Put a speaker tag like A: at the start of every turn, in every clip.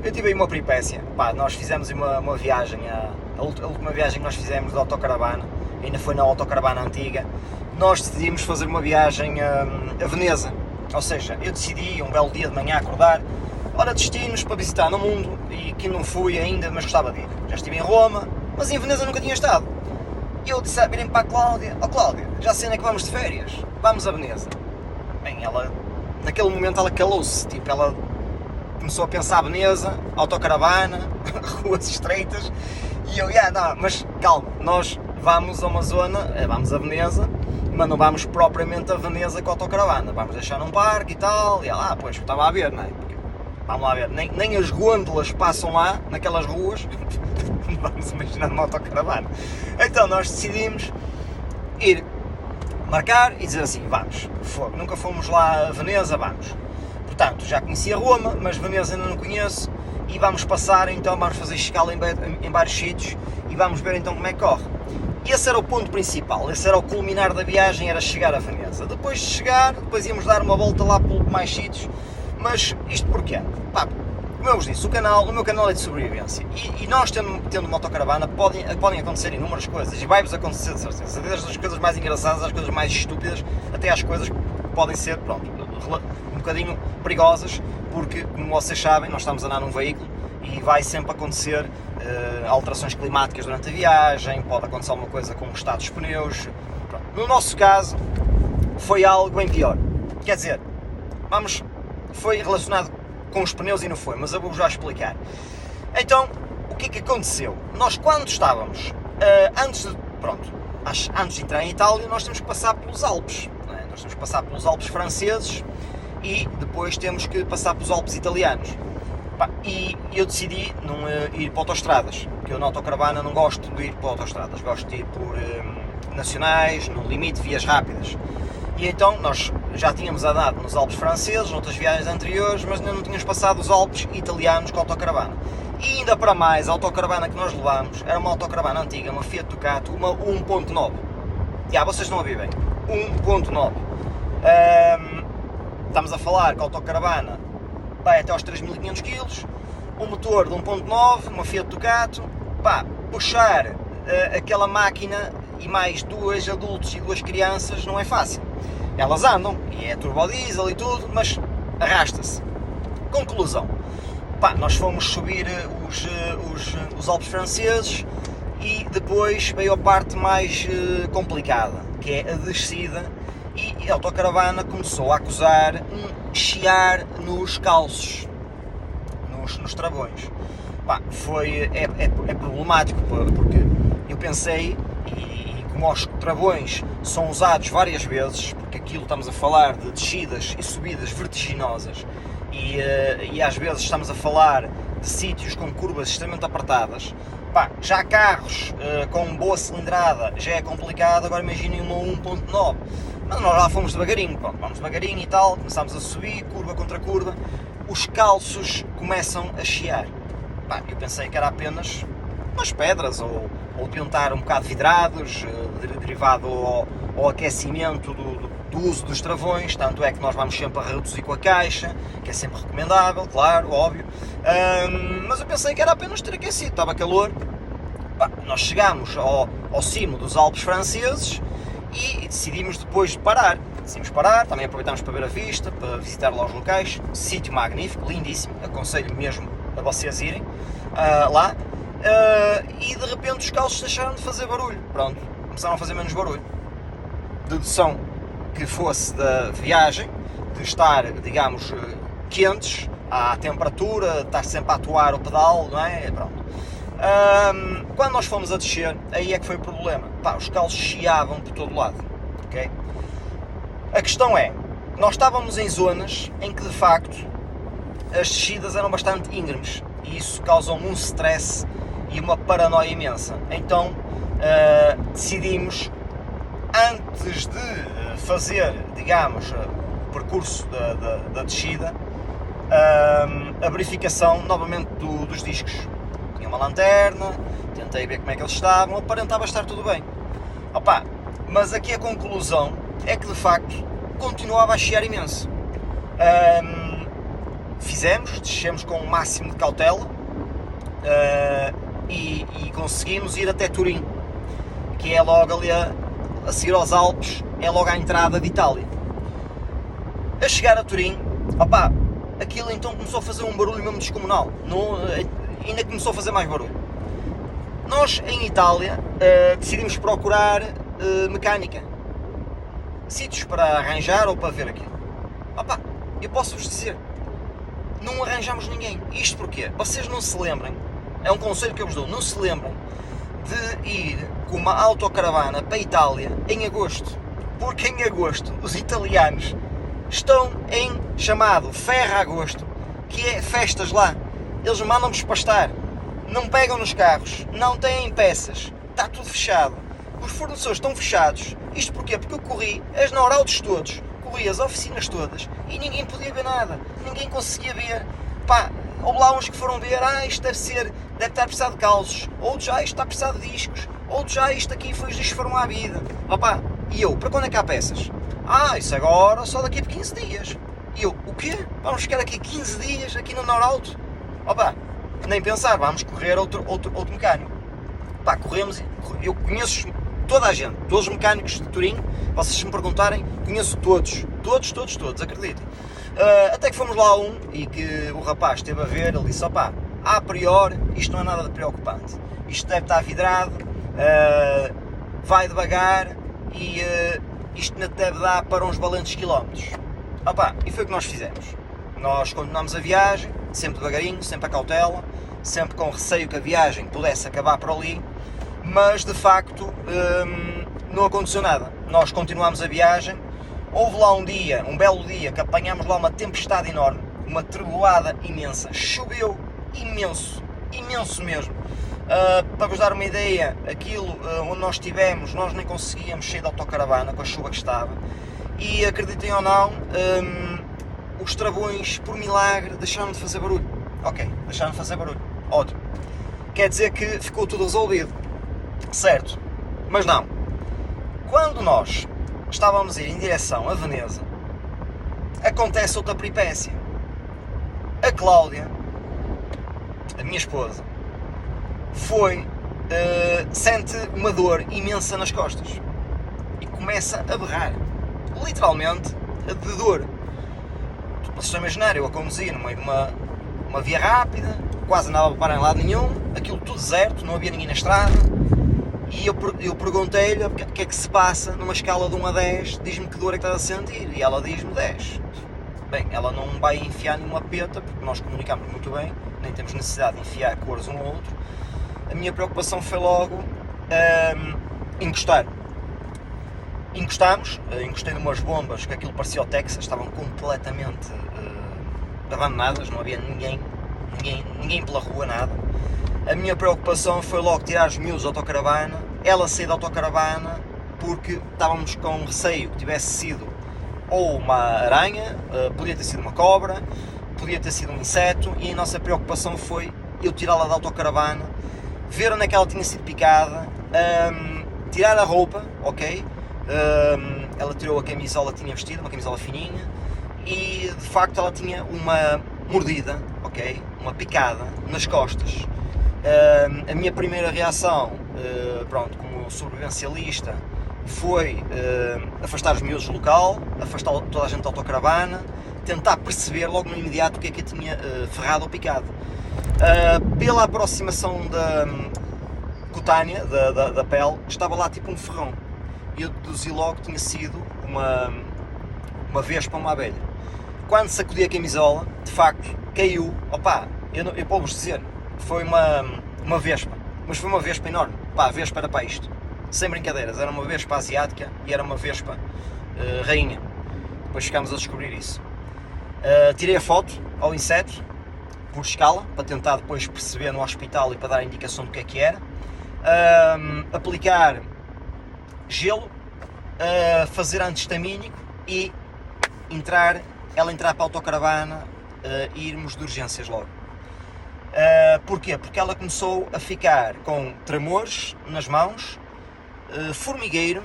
A: Eu tive aí uma peripécia, pá, nós fizemos uma viagem, a última viagem que nós fizemos de autocaravana, ainda foi na autocaravana antiga, nós decidimos fazer uma viagem a Veneza, ou seja, eu decidi um belo dia de manhã acordar, ora destinos para visitar no mundo, e que não fui ainda, mas gostava de ir. Já estive em Roma, mas em Veneza nunca tinha estado. E eu disse, virem para a Cláudia, Cláudia, já sei onde é que vamos de férias, vamos a Veneza. Bem, ela, naquele momento ela calou-se, tipo, ela começou a pensar Veneza, autocaravana, ruas estreitas, e eu, não, mas calma, nós vamos a uma zona, vamos a Veneza, mas não vamos propriamente a Veneza com a autocaravana, vamos deixar num parque e tal, e ela, pois, estava a ver, não é? Porque, vamos lá ver, nem as gôndolas passam lá, naquelas ruas, vamos imaginar numa autocaravana. Então nós decidimos ir marcar e dizer assim, vamos, fogo, nunca fomos lá a Veneza, vamos. Portanto, já conhecia Roma, mas Veneza ainda não conheço, e vamos passar, então vamos fazer escala em vários sítios e vamos ver então como é que corre. E esse era o ponto principal, esse era o culminar da viagem, era chegar a Veneza. Depois de chegar, depois íamos dar uma volta lá por mais sítios, mas isto porquê? Pá, como eu vos disse, o meu canal é de sobrevivência, e nós tendo uma autocaravana podem acontecer inúmeras coisas, e vai-vos acontecer de certeza, desde as coisas mais engraçadas às coisas mais estúpidas, até às coisas que podem ser, pronto, um bocadinho perigosas, porque, como vocês sabem, nós estamos a andar num veículo e vai sempre acontecer alterações climáticas durante a viagem, pode acontecer alguma coisa com o estado dos pneus. Pronto. No nosso caso, foi algo bem pior. Quer dizer, foi relacionado com os pneus e não foi, mas eu vou já explicar. Então, o que é que aconteceu? Nós, quando estávamos, antes de entrar em Itália, nós temos que passar pelos Alpes. Nós temos que passar pelos Alpes franceses e depois temos que passar pelos Alpes italianos. E eu decidi não ir para autoestradas, porque eu na autocaravana não gosto de ir para autoestradas, gosto de ir por nacionais, no limite, vias rápidas. E então nós já tínhamos andado nos Alpes franceses, noutras viagens anteriores, mas ainda não tínhamos passado os Alpes italianos com a autocaravana. E ainda para mais, a autocaravana que nós levámos era uma autocaravana antiga, uma Fiat Ducato, uma 1.9. Vocês não a vivem. 1.9. Estamos a falar que a autocaravana vai até aos 3.500 kg, um motor de 1.9, uma Fiat Ducato, puxar aquela máquina e mais 2 adultos e 2 crianças não é fácil. Elas andam, e é turbodiesel e tudo, mas arrasta-se. Conclusão, nós fomos subir os Alpes franceses e depois veio a parte mais complicada, que é a descida, e a autocaravana começou a acusar um chiar nos calços, nos travões. É problemático, porque eu pensei, e como os travões são usados várias vezes, porque aquilo estamos a falar de descidas e subidas vertiginosas, e às vezes estamos a falar de sítios com curvas extremamente apertadas, já carros com boa cilindrada já é complicado, agora imaginem uma 1.9. Mas nós lá fomos devagarinho, vamos devagarinho e tal, começámos a subir, curva contra curva, os calços começam a chiar. Eu pensei que era apenas umas pedras, ou deviam estar um bocado vidrados, derivado ao aquecimento do uso dos travões, tanto é que nós vamos sempre a reduzir com a caixa, que é sempre recomendável, claro, óbvio, mas eu pensei que era apenas ter aquecido, estava calor. Nós chegámos ao cimo dos Alpes franceses, e decidimos depois parar, também aproveitámos para ver a vista, para visitar lá os locais, sítio magnífico, lindíssimo, aconselho mesmo a vocês irem lá, e de repente os calços deixaram de fazer barulho, começaram a fazer menos barulho. Dedução que fosse da viagem, de estar, digamos, quentes, à temperatura, de estar sempre a atuar o pedal, não é? Quando nós fomos a descer, aí é que foi o problema. Os calços chiavam por todo lado, ok? A questão é, nós estávamos em zonas em que de facto as descidas eram bastante íngremes, e isso causou-me um stress e uma paranoia imensa. Então decidimos, antes de fazer, digamos, o percurso da descida, a verificação novamente dos discos. Tinha uma lanterna, tentei ver como é que eles estavam, aparentava estar tudo bem. Mas aqui a conclusão é que de facto continuava a chiar imenso. fizemos, descemos com o máximo de cautela e conseguimos ir até Turim, que é logo ali a seguir aos Alpes, é logo à entrada de Itália. A chegar a Turim, opá, aquilo então começou a fazer um barulho mesmo descomunal, ainda começou a fazer mais barulho. Nós em Itália decidimos procurar mecânica, sítios para arranjar ou para ver aquilo. Opá, eu posso-vos dizer, não arranjamos ninguém. Isto porquê? Vocês não se lembrem, é um conselho que eu vos dou, não se lembrem de ir com uma autocaravana para a Itália em agosto, porque em agosto os italianos estão em chamado Ferragosto, que é festas lá. Eles mandam-nos pastar, não pegam nos carros, não têm peças, está tudo fechado, os fornecedores estão fechados. Isto porquê? Porque eu corri as Norautos todos, corri as oficinas todas e ninguém podia ver nada, ninguém conseguia ver. Pá, houve lá uns que foram ver, isto deve estar precisado de calços, outros, isto está precisado de discos, outros, isto aqui foi os discos foram à vida. Opá, e eu, para quando é que há peças? Isso agora só daqui a 15 dias. E eu, o quê? Vamos ficar aqui 15 dias aqui no Norauto? Opá, nem pensar, vamos correr outro mecânico. Pá, corremos, eu conheço toda a gente, todos os mecânicos de Turim, vocês se me perguntarem, conheço todos, acreditem. Até que fomos lá e que o rapaz esteve a ver, ele disse, opá, a priori isto não é nada de preocupante, isto deve estar vidrado, vai devagar e isto ainda deve dar para uns valentes quilómetros. Opá, e foi o que nós fizemos. Nós continuamos a viagem, sempre devagarinho, sempre a cautela, sempre com receio que a viagem pudesse acabar por ali, mas de facto não aconteceu nada. Nós continuamos a viagem. Houve lá um belo dia, que apanhámos lá uma tempestade enorme, uma trevoada imensa, choveu imenso mesmo. Para vos dar uma ideia, aquilo onde nós estivemos, nós nem conseguíamos sair da autocaravana com a chuva que estava, e acreditem ou não, os travões, por milagre, deixaram de fazer barulho. Ok, deixaram de fazer barulho, ótimo. Quer dizer que ficou tudo resolvido, certo? Mas não. Quando nós estávamos a ir em direção a Veneza, acontece outra peripécia. A Cláudia, a minha esposa, sente uma dor imensa nas costas e começa a berrar, literalmente de dor. Vocês estão a imaginar, eu a conduzir no meio de uma via rápida, quase não andava para parar em lado nenhum, aquilo tudo deserto, não havia ninguém na estrada, e eu perguntei-lhe o que é que se passa numa escala de 1 a 10, diz-me que dor é que estás a sentir, e ela diz-me 10. Bem, ela não vai enfiar nenhuma peta, porque nós comunicamos muito bem, nem temos necessidade de enfiar cores um ao outro. A minha preocupação foi logo encostar. Encostei numas bombas que aquilo parecia o Texas, estavam completamente abandonadas, não havia ninguém pela rua, nada. A minha preocupação foi logo tirar os miúdos da autocaravana, ela sair da autocaravana, porque estávamos com receio que tivesse sido ou uma aranha, podia ter sido uma cobra, podia ter sido um inseto, e a nossa preocupação foi eu tirá-la da autocaravana, ver onde é que ela tinha sido picada, tirar a roupa, ok? Ela tirou a camisola que tinha vestido, uma camisola fininha, e de facto ela tinha uma mordida, ok? Uma picada nas costas. A minha primeira reação, pronto, como sobrevivencialista, foi afastar os miúdos do local, afastar toda a gente da autocaravana, tentar perceber logo no imediato o que é que a tinha ferrado ou picado. Pela aproximação da cutânea, da pele, estava lá tipo um ferrão, e eu deduzi logo que tinha sido uma vespa ou uma abelha. Quando sacudi a camisola, de facto, caiu, eu posso-vos dizer, foi uma vespa, mas foi uma vespa enorme, a vespa era para isto, sem brincadeiras, era uma vespa asiática e era uma vespa rainha, depois ficámos a descobrir isso. Tirei a foto ao inseto, por escala, para tentar depois perceber no hospital e para dar a indicação do que era, aplicar gelo, fazer antihistamínico e ela entrar para a autocaravana e irmos de urgências logo. Porquê? Porque ela começou a ficar com tremores nas mãos, formigueiro,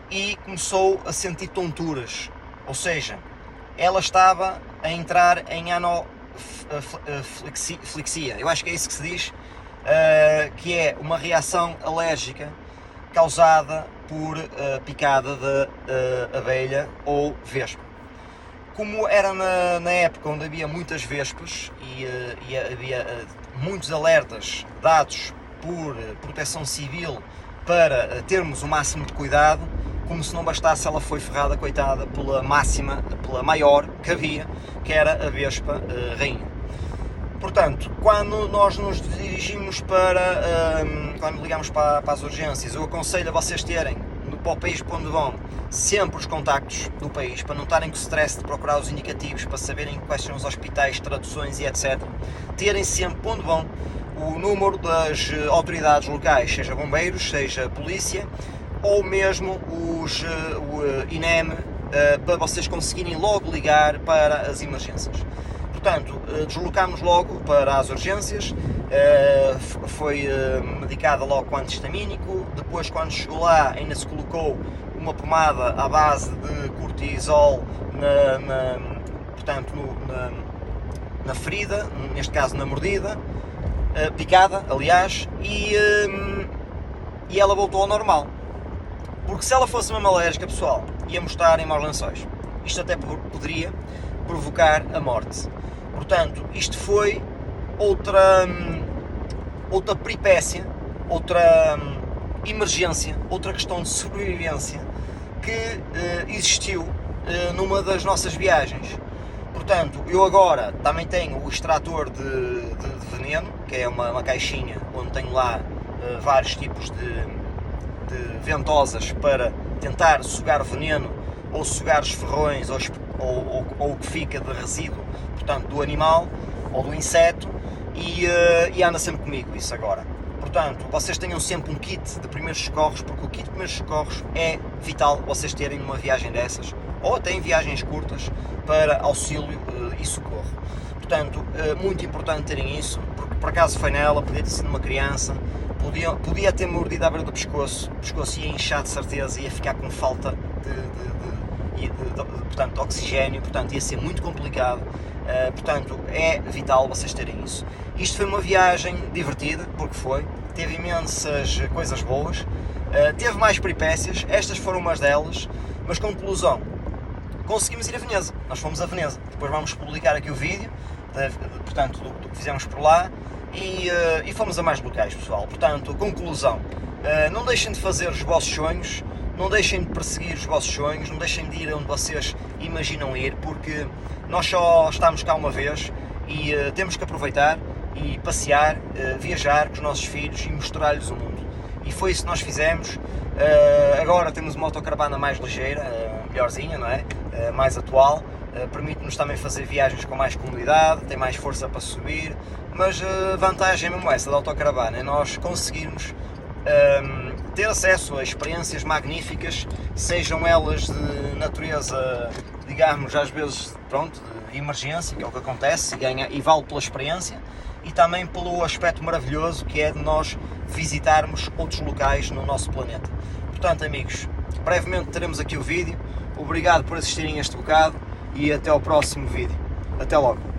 A: e começou a sentir tonturas, ou seja, ela estava a entrar em flexia, eu acho que é isso que se diz, que é uma reação alérgica causada por picada de abelha ou vespa. Como era na época onde havia muitas vespas e havia muitos alertas dados por proteção civil para termos o máximo de cuidado, como se não bastasse, ela foi ferrada, coitada, pela maior que havia, que era a vespa rainha. Portanto, quando nós nos dirigimos quando ligamos para as urgências, eu aconselho a vocês terem, para o país para onde vão, sempre os contactos do país, para não estarem com o stress de procurar os indicativos, para saberem quais são os hospitais, traduções e etc. Terem sempre, para onde vão, o número das autoridades locais, seja bombeiros, seja polícia, ou mesmo o INEM, para vocês conseguirem logo ligar para as emergências. Portanto, deslocámos logo para as urgências, foi medicada logo com anti-histamínico, depois quando chegou lá ainda se colocou uma pomada à base de cortisol na ferida, neste caso na mordida, picada aliás, e ela voltou ao normal. Porque se ela fosse mesmo alérgica, pessoal, íamos estar em maus lençóis. Isto até poderia provocar a morte. Portanto, isto foi outra peripécia, outra emergência, outra questão de sobrevivência que existiu numa das nossas viagens. Portanto, eu agora também tenho o extrator de veneno, que é uma caixinha onde tenho lá vários tipos de ventosas para tentar sugar veneno ou sugar os ferrões ou o que fica de resíduo, portanto, do animal ou do inseto, e anda sempre comigo isso agora. Portanto, vocês tenham sempre um kit de primeiros socorros, porque o kit de primeiros socorros é vital vocês terem numa viagem dessas, ou até em viagens curtas, para auxílio e socorro. Portanto, muito importante terem isso, porque por acaso foi nela, podia ter sido uma criança, podia ter mordido à beira do pescoço, o pescoço ia inchar de certeza, ia ficar com falta portanto, de oxigênio, portanto ia ser muito complicado, portanto é vital vocês terem isso. Isto foi uma viagem divertida, porque teve imensas coisas boas, teve mais peripécias, estas foram umas delas, mas conclusão, conseguimos ir a Veneza, nós fomos a Veneza, depois vamos publicar aqui o vídeo, portanto, do que fizemos por lá, e fomos a mais locais, pessoal. Portanto, conclusão, não deixem de fazer os vossos sonhos, não deixem de perseguir os vossos sonhos, não deixem de ir onde vocês imaginam ir, porque nós só estamos cá uma vez e temos que aproveitar e passear, viajar com os nossos filhos e mostrar-lhes o mundo. E foi isso que nós fizemos. Agora temos uma autocaravana mais ligeira, melhorzinha, não é? Mais atual, permite-nos também fazer viagens com mais comodidade, tem mais força para subir, mas a vantagem é mesmo essa da autocaravana, é nós conseguirmos ter acesso a experiências magníficas, sejam elas de natureza, digamos, às vezes, pronto, de emergência, que é o que acontece, e vale pela experiência, e também pelo aspecto maravilhoso que é de nós visitarmos outros locais no nosso planeta. Portanto, amigos, brevemente teremos aqui o vídeo, obrigado por assistirem este bocado e até ao próximo vídeo. Até logo!